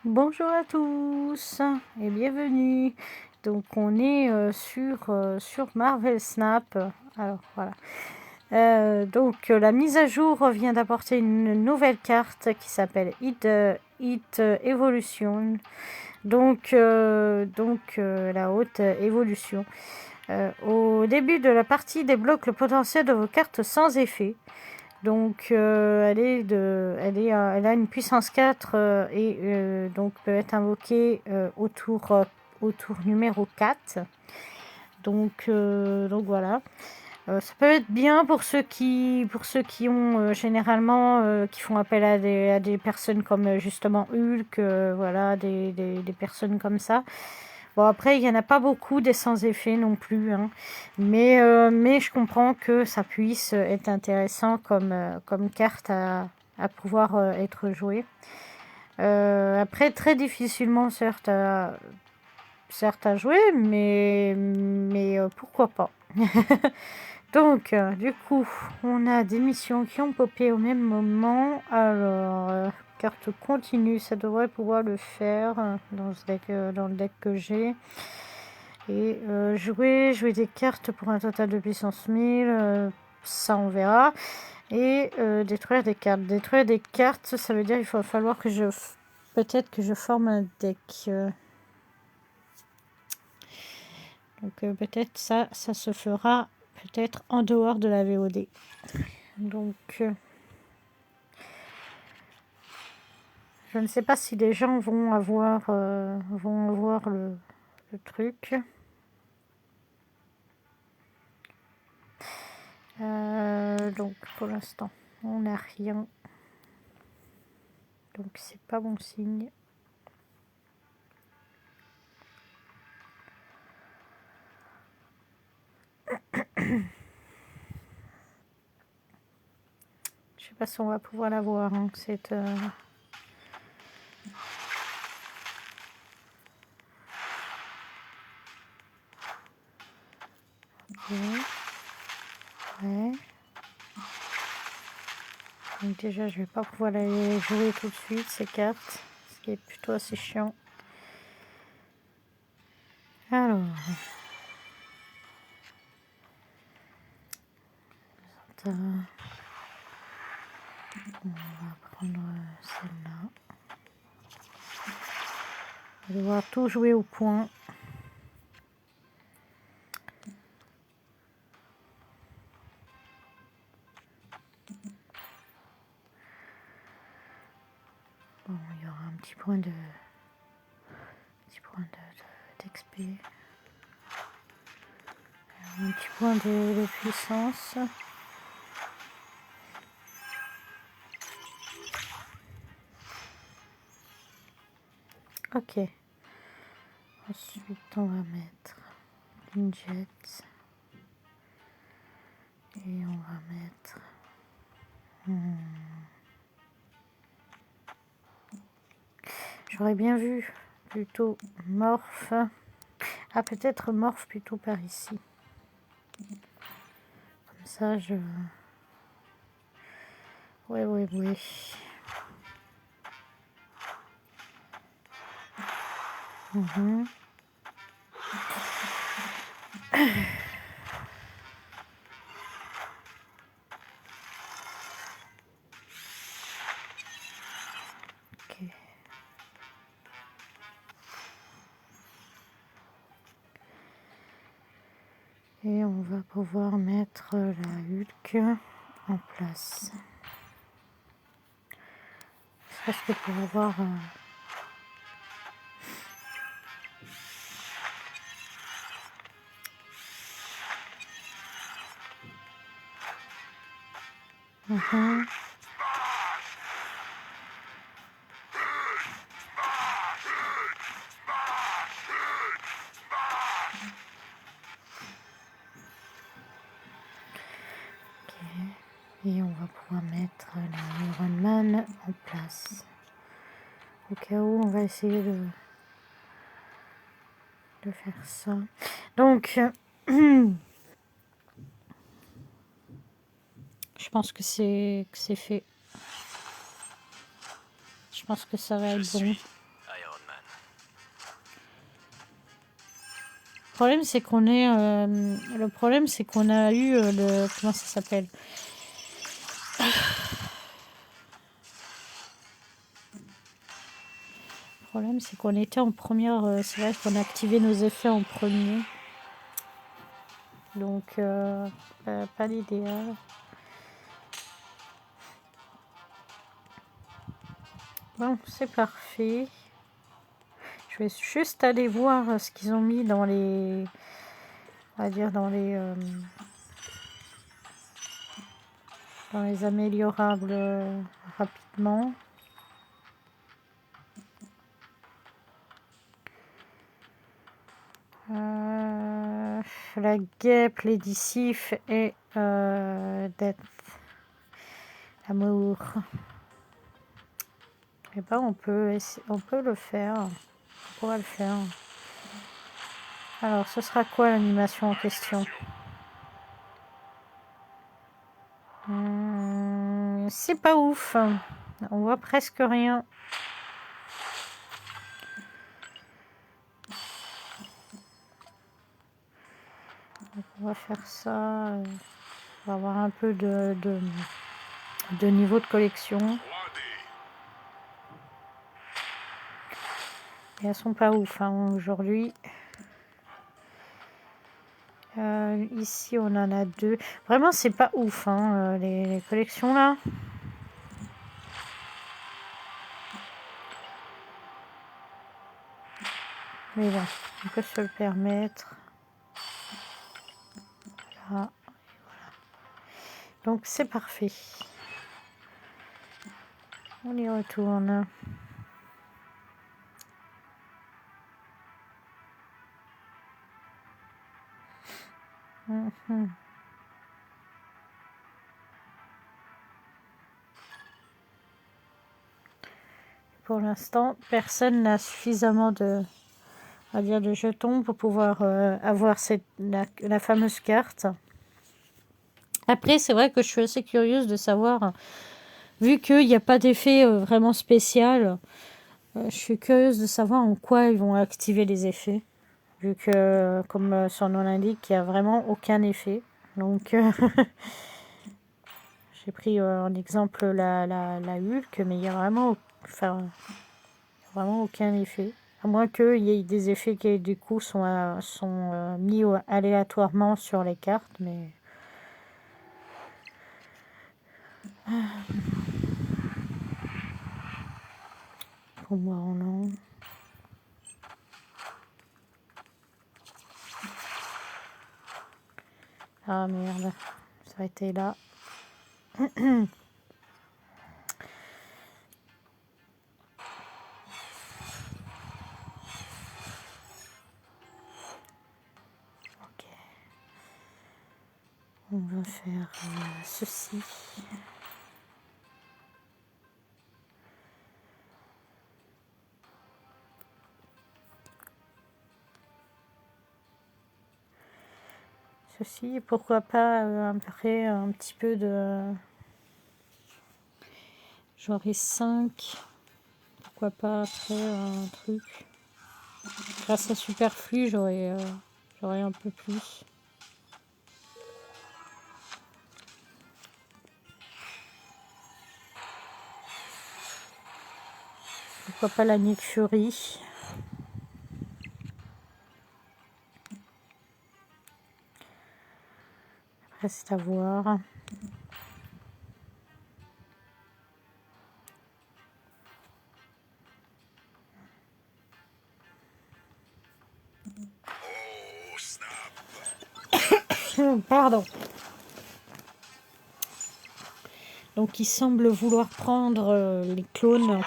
Bonjour à tous et bienvenue. Donc on est sur Marvel Snap. Alors voilà. La mise à jour vient d'apporter une nouvelle carte qui s'appelle Hit Evolution. La haute évolution. Au début de la partie débloque le potentiel de vos cartes sans effet. Elle a une puissance 4 donc peut être invoquée au tour numéro 4. Donc voilà. Ça peut être bien pour ceux qui ont généralement qui font appel à des personnes comme justement Hulk, voilà, des personnes comme ça. Bon, après, il n'y en a pas beaucoup des sans effet non plus, hein. Mais je comprends que ça puisse être intéressant comme carte à pouvoir être jouée. Après, très difficilement, certes à jouer, mais pourquoi pas. Du coup, on a des missions qui ont popé au même moment. Alors, carte continue, ça devrait pouvoir le faire dans le deck que j'ai. Et jouer des cartes pour un total de puissance 1000, ça on verra. Et détruire des cartes. Détruire des cartes, ça veut dire qu'il va falloir que peut-être que je forme un deck. Peut-être ça se fera peut-être en dehors de la VOD. Je ne sais pas si les gens vont avoir le truc. Donc pour l'instant, on n'a rien. Donc c'est pas bon signe. Je sais pas si on va pouvoir la voir, hein, cette... Ouais. Donc déjà, je vais pas pouvoir les jouer tout de suite, ces cartes. Ce qui est plutôt assez chiant. Alors... On va prendre celle-là. On va devoir tout jouer au point. Bon, il y aura un petit point d'XP. Un petit point de puissance. Ok. Ensuite, on va mettre une jet. Et on va mettre... J'aurais bien vu plutôt morph. Ah, peut-être morph plutôt par ici. Comme ça, je... Ouais. Ok. Et on va pouvoir mettre la Hulk en place. Parce que pour avoir... Et on va pouvoir mettre la Iron Man en place. Au cas où, on va essayer de faire ça. Donc, je pense que c'est fait. Je pense que ça va être bon. problème, c'est qu'on est... le problème, c'est qu'on a eu le... Comment ça s'appelle? Le problème, c'est qu'on était en première... c'est vrai qu'on a activé nos effets en premier. Donc, pas l'idéal. Bon, c'est parfait. Je vais juste aller voir ce qu'ils ont mis dans les... On va dire dans les améliorables rapidement. La guêpe, l'édicif et d'être l'amour. Et ben on peut le faire. On pourra le faire. Alors ce sera quoi l'animation en question? C'est pas ouf. On voit presque rien. Donc, on va faire ça. On va avoir un peu de niveau de collection. Et elles sont pas ouf aujourd'hui. Ici on en a 2. Vraiment c'est pas ouf les collections là. Mais bon, on peut se le permettre. Voilà. Donc c'est parfait. On y retourne. Pour l'instant, personne n'a suffisamment de jetons pour pouvoir avoir la fameuse carte. Après, c'est vrai que je suis assez curieuse de savoir, vu qu'il n'y a pas d'effet vraiment spécial, je suis curieuse de savoir en quoi ils vont activer les effets. Vu que, comme son nom l'indique, il n'y a vraiment aucun effet. Donc, j'ai pris en exemple la Hulk, mais il n'y a vraiment, vraiment aucun effet. À moins qu'il y ait des effets qui, du coup, sont mis aléatoirement sur les cartes, mais... Pour moi, non. Ah merde, ça a été là. Ok. On va faire ceci. Ceci, pourquoi pas après un petit peu de... J'aurai 5. Pourquoi pas après un truc. Grâce à Superflu, j'aurai un peu plus. Pourquoi pas la Nick Fury. Après, c'est à voir. Pardon. Donc il semble vouloir prendre les clones.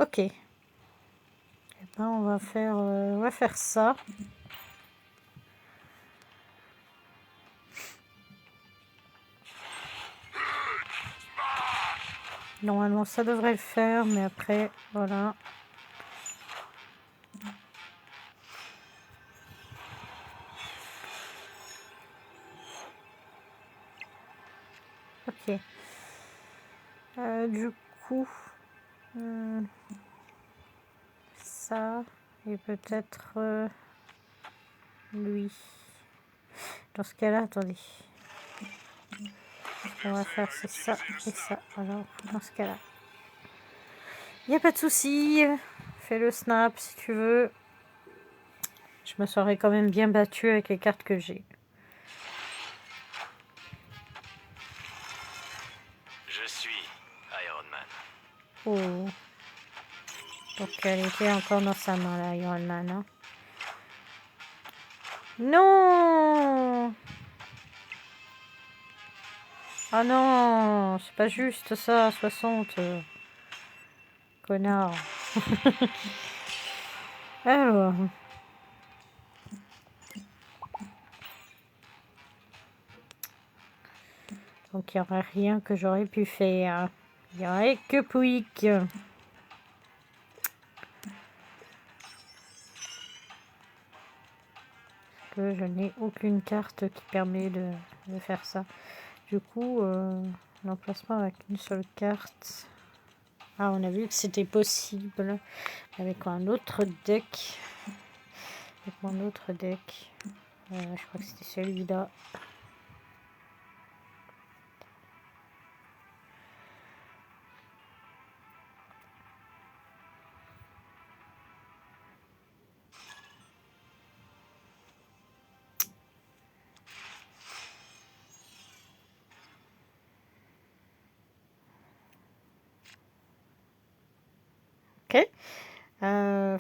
Ok. Eh ben, on va faire ça. Normalement, ça devrait le faire, mais après, voilà. Ok. Du coup, ça et peut-être lui. Dans ce cas-là, attendez. Ce qu'on va faire, c'est ça et ça. Alors, dans ce cas-là, il n'y a pas de souci. Fais le snap si tu veux. Je me serais quand même bien battue avec les cartes que j'ai. Je suis Iron Man. Oh. Donc elle était encore dans sa main, la Iron Man. Hein. Non! Ah non, c'est pas juste ça, 60. Connard. Alors. Donc il n'y aurait rien que j'aurais pu faire. Il n'y aurait que Pouic. Que je n'ai aucune carte qui permet de faire ça. Du coup, l'emplacement avec une seule carte. Ah, on a vu que c'était possible avec un autre deck. Avec mon autre deck. Je crois que c'était celui-là. Ok. On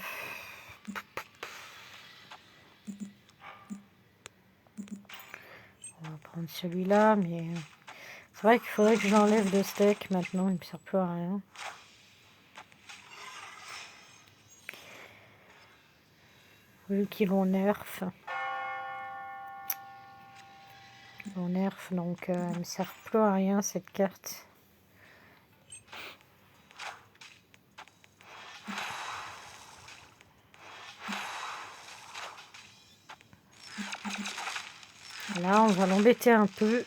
va prendre celui-là, mais c'est vrai qu'il faudrait que je l'enlève de ce deck maintenant. Il ne me sert plus à rien. Vu qu'ils vont nerf. Ils vont nerf, donc elle ne me sert plus à rien cette carte. Là, on va l'embêter un peu.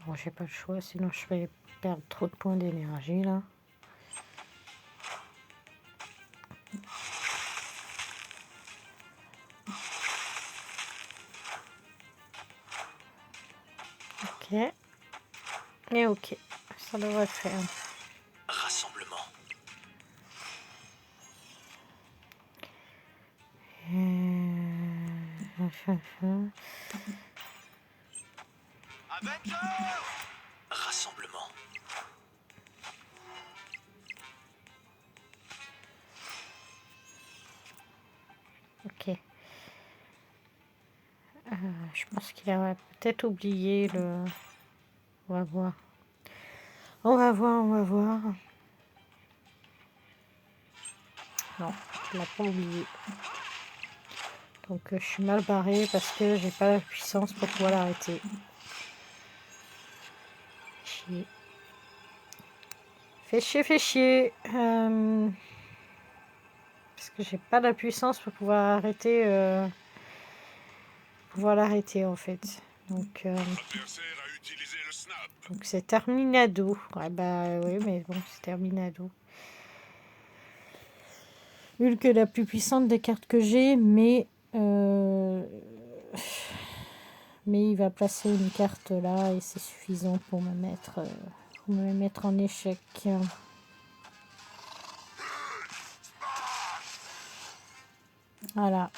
Bon, j'ai pas le choix, sinon je vais perdre trop de points d'énergie là. Ok. Et ok. Ça devrait faire. Rassemblement. Avengers! Rassemblement. Ok. Je pense qu'il a peut-être oublié le... On va voir. On va voir, on va voir. Non, il l'a pas oublié. Donc je suis mal barrée parce que j'ai pas la puissance pour pouvoir l'arrêter. Chier. Fais chier, fais chier. Parce que j'ai pas la puissance pour pouvoir arrêter. Pouvoir l'arrêter en fait. Donc c'est terminado. Ouais bah oui mais bon c'est terminado. Hulk est la plus puissante des cartes que j'ai, mais il va placer une carte là et c'est suffisant pour me mettre en échec. Voilà.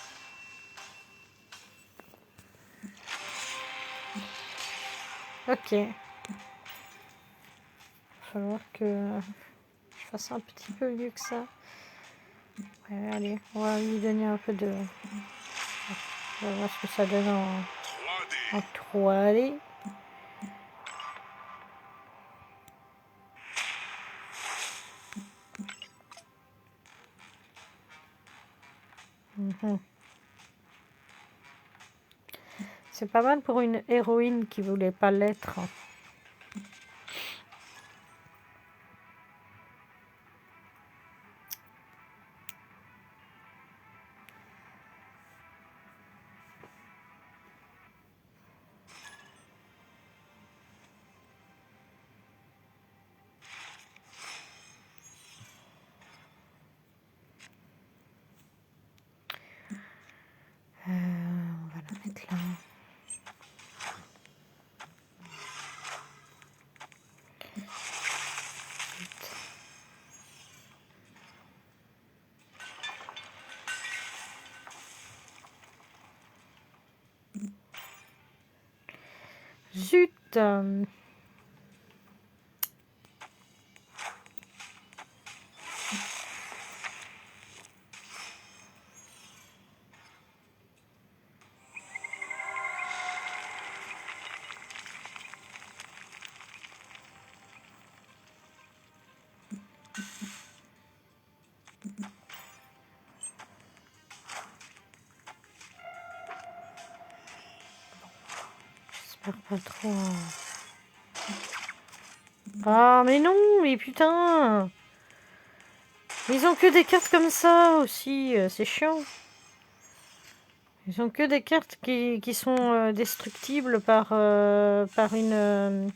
Ok. Il va falloir que je fasse un petit peu mieux que ça. Ouais, allez, on va lui donner un peu de... On va voir ce que ça donne en 3D. Mhm. C'est pas mal pour une héroïne qui voulait pas l'être. Mettre là. Zut. J'espère pas trop. Ah, mais non, mais putain. Ils ont que des cartes comme ça aussi, c'est chiant. Ils ont que des cartes qui sont destructibles par une...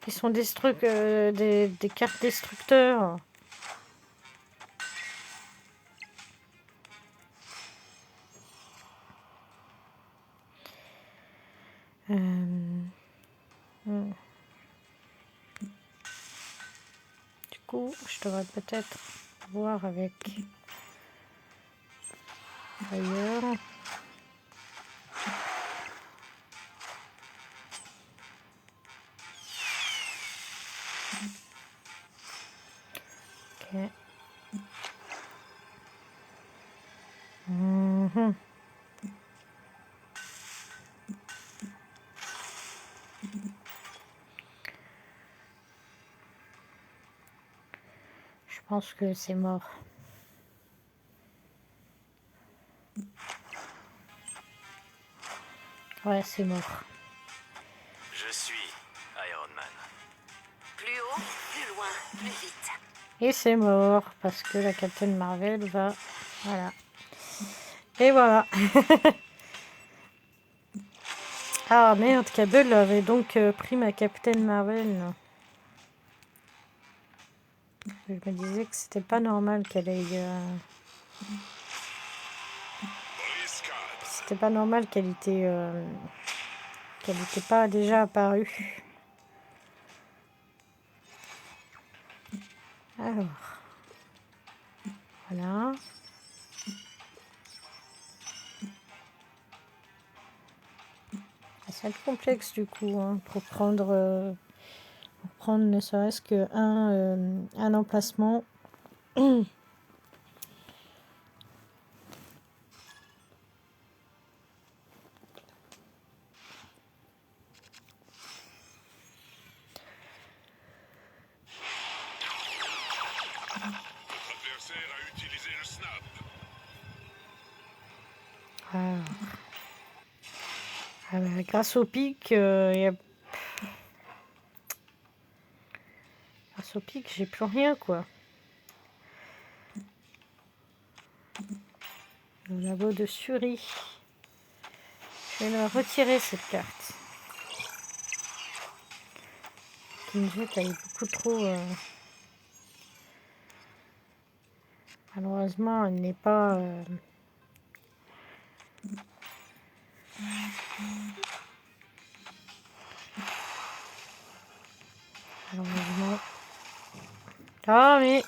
qui sont des cartes destructeurs. Hmm. Du coup, je devrais peut-être voir avec ailleurs. Ok. Mhm. Je pense que c'est mort. Ouais, c'est mort. Je suis Iron Man. Plus haut, plus loin, plus vite. Et c'est mort, parce que la Captain Marvel va... Voilà. Et voilà. Ah merde, Cable avait donc pris ma Captain Marvel. Je me disais que c'était pas normal qu'elle ait... C'était pas normal qu'elle était pas déjà apparue. Alors, voilà. Ça va être complexe du coup, hein, pour prendre ne serait-ce qu'un emplacement. L'adversaire a utilisé le snap. Grâce au pic, grâce au pic, j'ai plus rien quoi. Le labo de Suri. Je vais leur retirer cette carte. Kinjet, elle est beaucoup trop... Malheureusement, elle n'est pas... Malheureusement... Ah mais...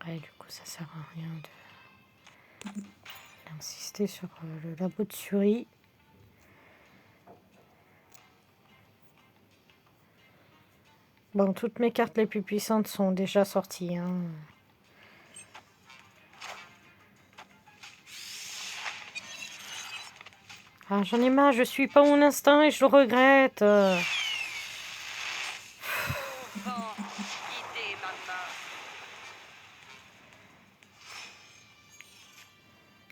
Ouais, du coup, ça sert à rien d'insister sur le labo de Suri. Bon, toutes mes cartes les plus puissantes sont déjà sorties. Hein. Ah, j'en ai marre, je suis pas mon instinct et je le regrette. Vent, guidez ma main.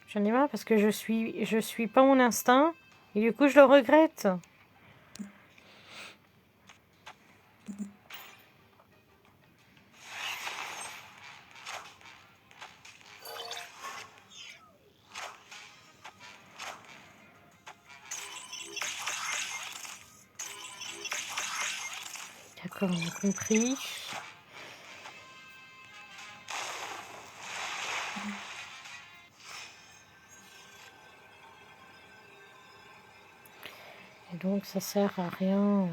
J'en ai marre parce que je suis pas mon instinct et du coup je le regrette. on a compris. Et donc ça sert à rien.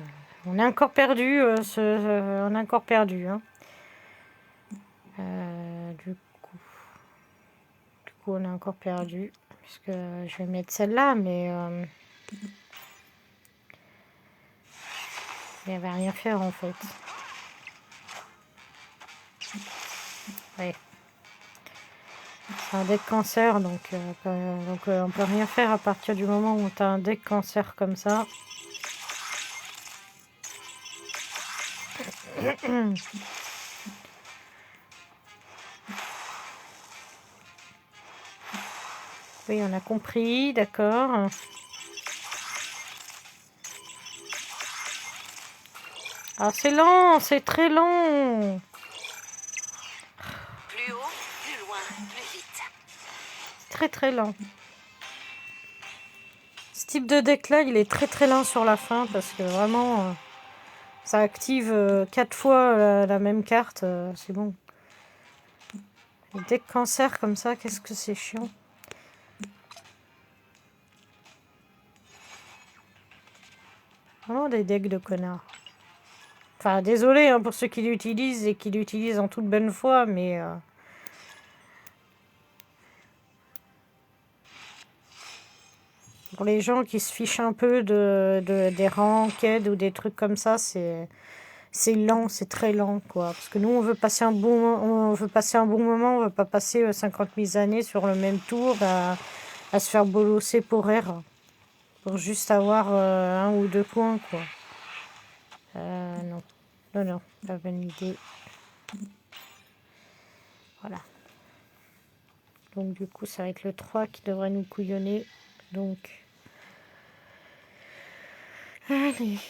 On a encore perdu, on a encore perdu. Hein. Du coup, on a encore perdu. Puisque je vais mettre celle-là, mais elle va rien faire en fait. Ouais. C'est un deck cancer, donc on peut rien faire à partir du moment où tu as un deck cancer comme ça. Oui, on a compris, d'accord. Ah, c'est lent, c'est très lent. Plus haut, plus loin, plus vite. Très très lent. Ce type de deck là, il est très très lent sur la fin parce que vraiment, ça active 4 fois la même carte. C'est bon. Les decks cancer comme ça, qu'est-ce que c'est chiant. Vraiment des decks de connards. Enfin, désolé hein, pour ceux qui l'utilisent et qui l'utilisent en toute bonne foi, mais... pour les gens qui se fichent un peu des ranked ou des trucs comme ça, c'est lent, c'est très lent, quoi. Parce que nous, on veut passer un bon moment, on veut pas passer 50 000 années sur le même tour à se faire bolosser pour R. Pour juste avoir un ou deux points, quoi. Non. Non, pas bonne idée. Voilà. Donc, du coup, ça va être le 3 qui devrait nous couillonner. Donc, allez.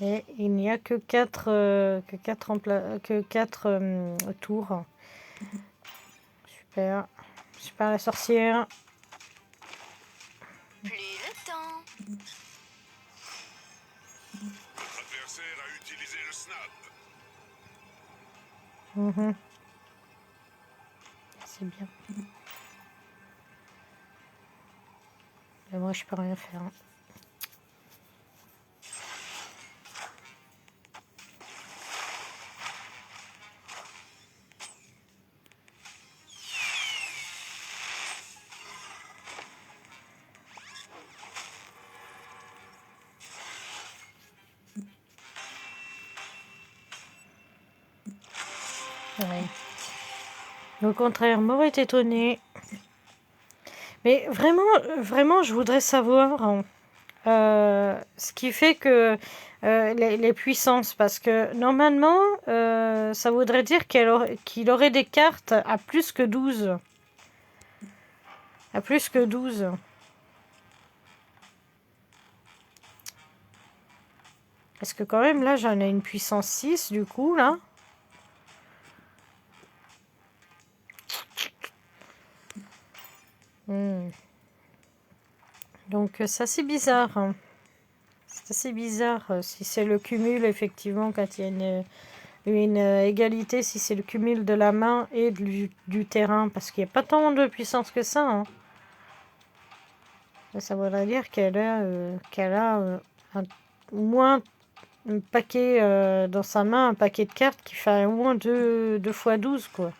Et il n'y a que 4 tours. Super. Super la sorcière. Plus le temps. Votre adversaire a utilisé le snap. Mhm. C'est bien. Mais moi, je peux rien faire. Hein. Ouais. Au contraire, m'aurait étonné. Mais vraiment, vraiment, je voudrais savoir hein, ce qui fait que les puissances, parce que normalement, ça voudrait dire qu'il aurait des cartes à plus que 12. À plus que 12. Parce que quand même, là, j'en ai une puissance 6, du coup, là. Donc, ça, c'est bizarre. Hein. C'est assez bizarre si c'est le cumul, effectivement, quand il y a une égalité, si c'est le cumul de la main et du terrain. Parce qu'il n'y a pas tant de puissance que ça. Hein. Ça voudrait dire qu'elle a au moins un paquet dans sa main, un paquet de cartes qui fait au moins 2 fois 12, quoi.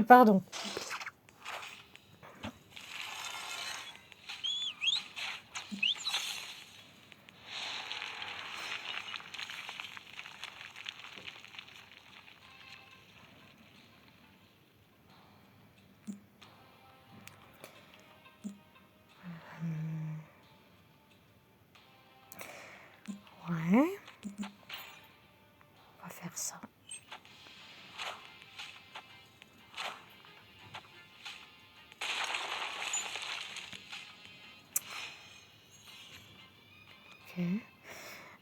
Pardon.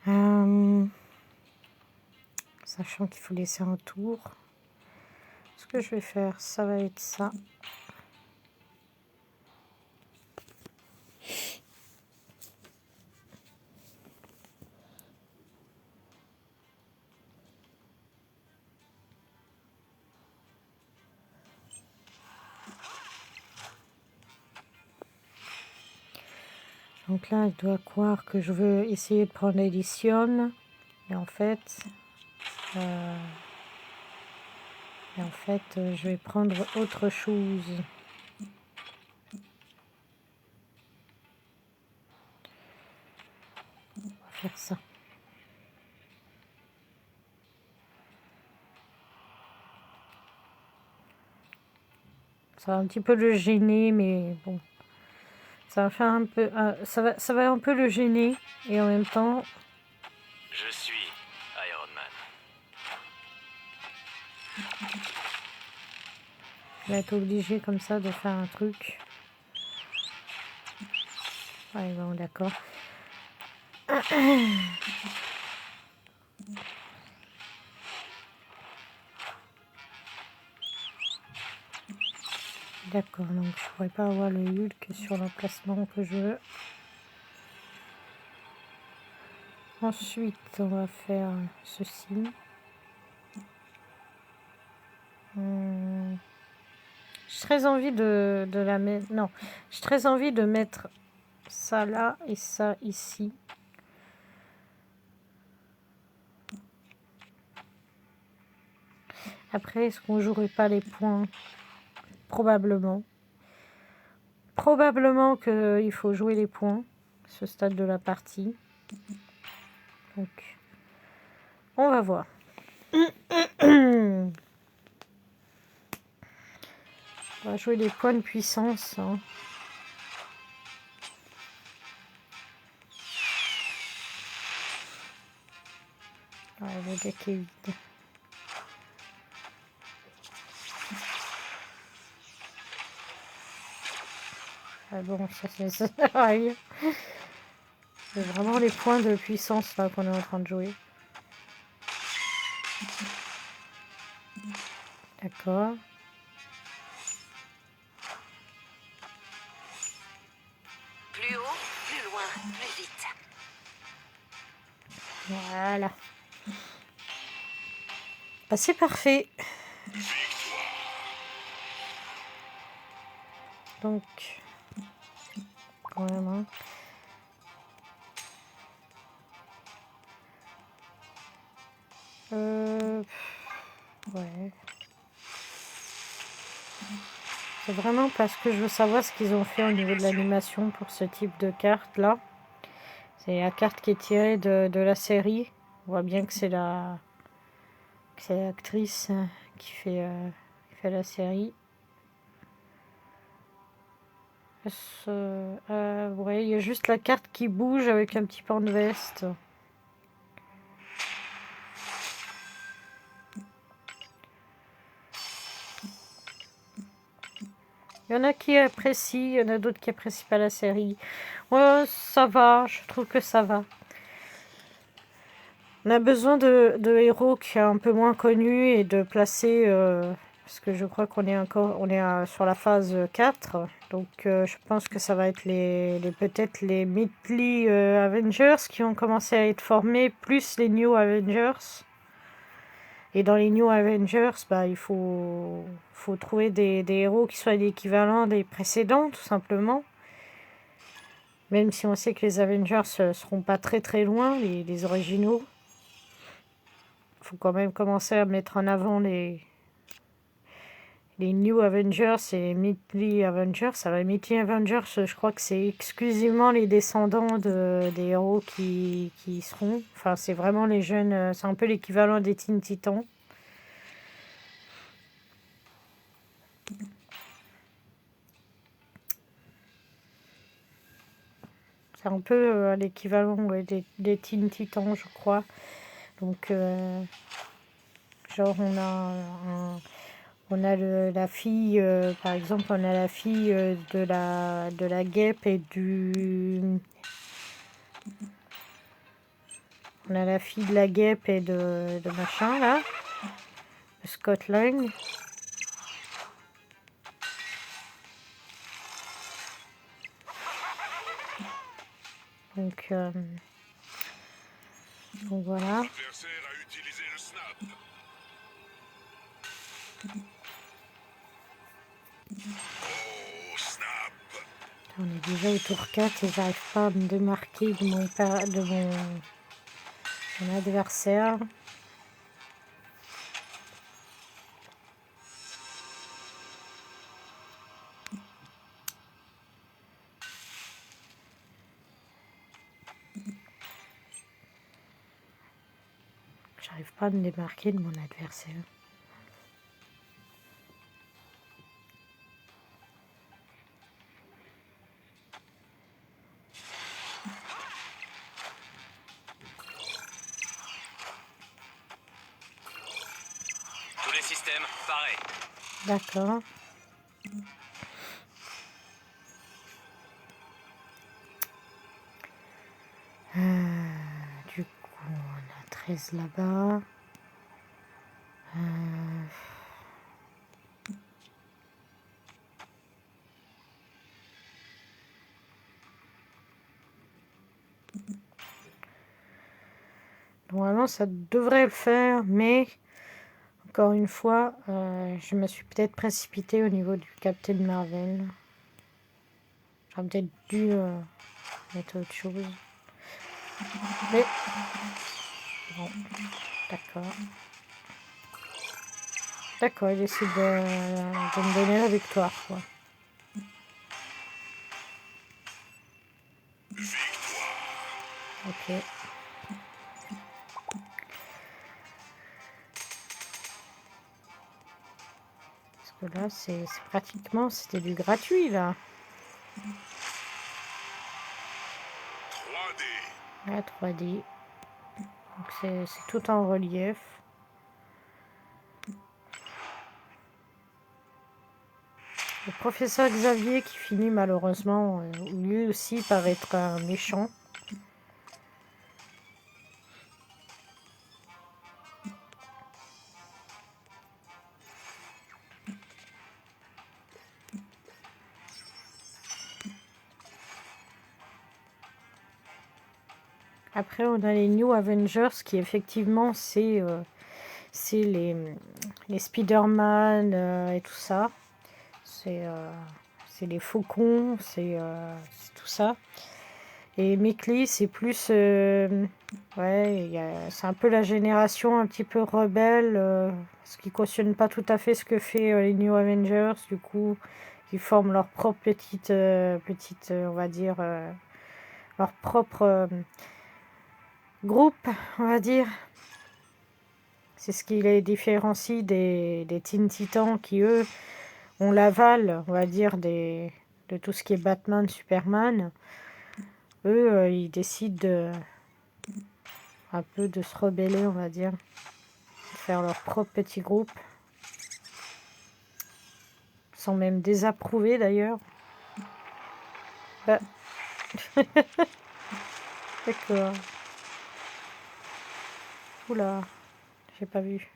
Euh, Sachant qu'il faut laisser un tour. Ce que je vais faire, ça va être ça. Donc là, il doit croire que je veux essayer de prendre l'édition. Et en fait, euh, je vais prendre autre chose. On va faire ça. Ça va un petit peu le gêner, mais bon. Ça va faire un peu... ça va un peu le gêner. Et en même temps, Je suis Iron Man. je vais être obligé comme ça de faire un truc. Ouais, bon, d'accord. D'accord, donc je pourrais pas avoir le Hulk sur l'emplacement que je veux. Ensuite, on va faire ceci. J'ai très envie de la mettre... Non, j'ai très envie de mettre ça là et ça ici. Après, est-ce qu'on jouerait pas les points? Probablement. Probablement qu'il faut jouer les points, ce stade de la partie. Donc, on va voir. On va jouer les points de puissance. Hein. Ouais, le deck est vide. Ah bon, ça sert à rien. C'est vraiment les points de puissance là qu'on est en train de jouer. D'accord. Plus haut, plus loin, plus vite. Voilà. Bah, c'est parfait. Donc, quand même, hein. Ouais. C'est vraiment parce que je veux savoir ce qu'ils ont fait au niveau de l'animation pour ce type de carte là. C'est la carte qui est tirée de la série. On voit bien que c'est l'actrice qui fait la série. Ouais, il y a juste la carte qui bouge avec un petit pan de veste. Il y en a qui apprécient, il y en a d'autres qui apprécient pas la série. Ouais, ça va, je trouve que ça va. On a besoin de héros qui sont un peu moins connus et de placer... parce que je crois qu'on est encore sur la phase 4. Donc je pense que ça va être peut-être les Midley Avengers qui ont commencé à être formés, plus les New Avengers. Et dans les New Avengers, bah, il faut trouver des héros qui soient l'équivalent des précédents, tout simplement. Même si on sait que les Avengers ne seront pas très très loin, les originaux. Il faut quand même commencer à mettre en avant les New Avengers et les Midley Avengers. Alors les Midley Avengers, je crois que c'est exclusivement les descendants des héros qui y seront. Enfin, c'est vraiment les jeunes, c'est un peu l'équivalent des Teen Titans. C'est un peu l'équivalent des Teen Titans, je crois. Donc, genre, on a la fille, par exemple, on a la fille de la guêpe et On a la fille de la guêpe et de machin, là. De Scott Lang. Donc voilà. L'adversaire a utilisé le snap. Oh, snap. On est déjà au tour 4 et j'arrive pas à me démarquer de mon adversaire. J'arrive pas à me démarquer de mon adversaire. Tous les systèmes, pareil. D'accord. Du coup, on a 13 là-bas. Normalement, ça devrait le faire, mais encore une fois, je me suis peut-être précipitée au niveau du Captain Marvel. J'aurais peut-être dû mettre autre chose. Mais bon, d'accord. D'accord, il décide de me donner la victoire, quoi. Ok. Parce que là, c'est pratiquement, c'était du gratuit, là. 3D. La 3D. Donc c'est tout en relief. Le professeur Xavier qui finit malheureusement, lui aussi, par être un méchant. Après, on a les New Avengers qui, effectivement, c'est les Spider-Man et tout ça. C'est les Faucons, c'est tout ça. Et Mick Lee, c'est plus... ouais, c'est un peu la génération un petit peu rebelle, parce qu'ils cautionnent pas tout à fait ce que fait les New Avengers. Du coup, ils forment leur propre petite on va dire, leur propre groupe, on va dire. C'est ce qui les différencie des Teen Titans qui, eux, ont l'aval, on va dire, de tout ce qui est Batman, Superman. Eux, ils décident un peu de se rebeller, on va dire. De faire leur propre petit groupe. Sans même désapprouver, d'ailleurs. Bah. D'accord. Oula, j'ai pas vu.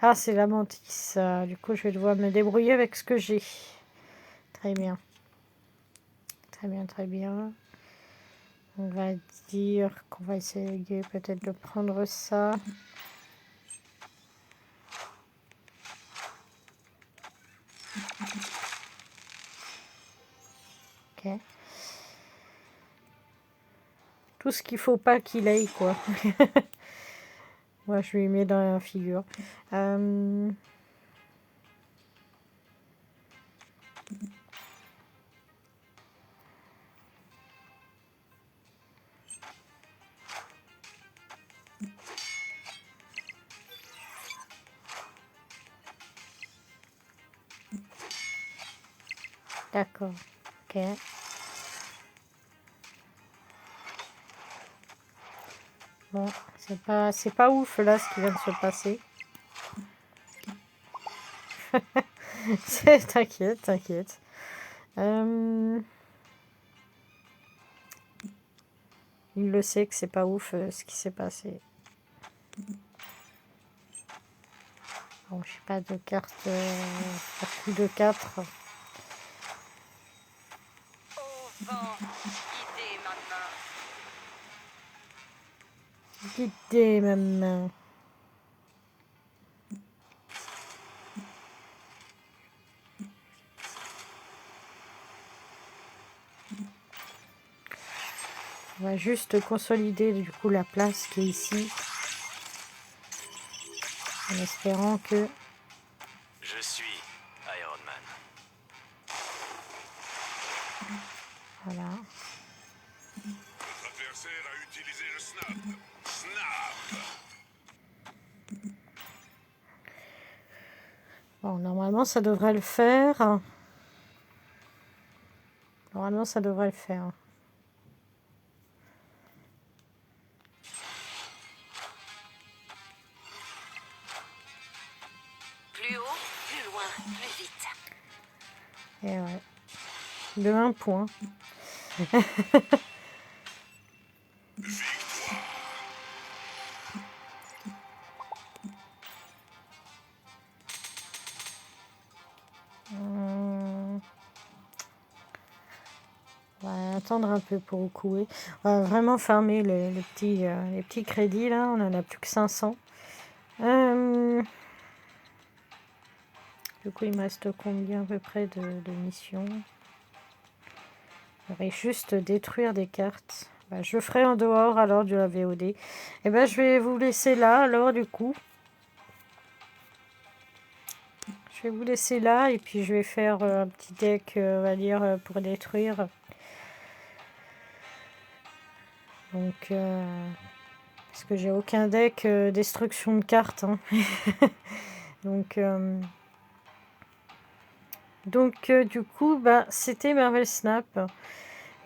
Ah, c'est la mantis. Du coup, je vais devoir me débrouiller avec ce que j'ai. Très bien. Très bien, très bien. On va dire qu'on va essayer peut-être de prendre ça. Ok. Tout ce qu'il faut pas qu'il aille, quoi. Moi, je lui mets dans la figure. D'accord. Ok. Bon, c'est pas ouf là ce qui vient de se passer. T'inquiète, t'inquiète. Il le sait que c'est pas ouf ce qui s'est passé. Bon, je sais pas de carte à coup de 4. Au vent, guidez ma main. Guidez ma main. On va juste consolider du coup la place qui est ici. En espérant que... Je suis Iron Man. Voilà. Votre adversaire a utilisé le snap. Snap. Bon, normalement ça devrait le faire. Normalement ça devrait le faire. Plus haut, plus loin, plus vite. Et ouais. De 1 point. On va attendre un peu pour couer. On va vraiment fermer les petits crédits là. On en a plus que 500. Du coup, il me reste combien à peu près de missions? Je vais juste détruire des cartes. Bah, je ferai en dehors alors de la VOD. Et ben, je vais vous laisser là alors du coup. Je vais vous laisser là et puis je vais faire un petit deck, on va dire, pour détruire. Donc, parce que j'ai aucun deck destruction de cartes. Hein. donc, du coup, bah, c'était Marvel Snap.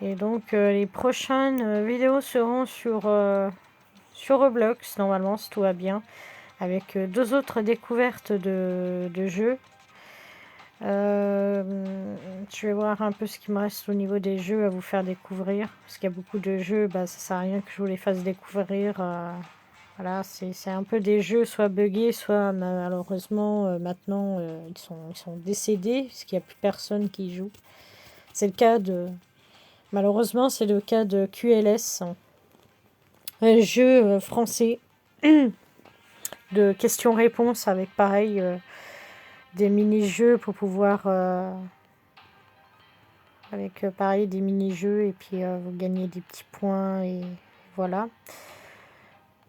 Et donc, les prochaines vidéos seront sur Roblox, normalement, si tout va bien. Avec 2 autres découvertes de jeux. Je vais voir un peu ce qui me reste au niveau des jeux à vous faire découvrir. Parce qu'il y a beaucoup de jeux, bah, ça sert à rien que je vous les fasse découvrir. Voilà, c'est un peu des jeux soit buggés, soit malheureusement maintenant ils sont décédés, parce qu'il n'y a plus personne qui y joue. C'est le cas de... Malheureusement, c'est le cas de QLS, un jeu français de questions-réponses avec pareil des mini-jeux pour pouvoir... avec pareil des mini-jeux et puis vous gagnez des petits points et voilà.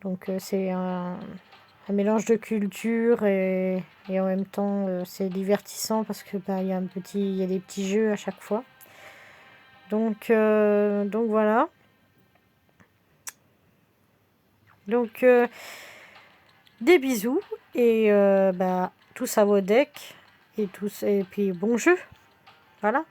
Donc c'est un mélange de culture et en même temps c'est divertissant parce que bah, il y a des petits jeux à chaque fois. Donc voilà. Donc des bisous et bah, tous à vos decks et puis bon jeu. Voilà.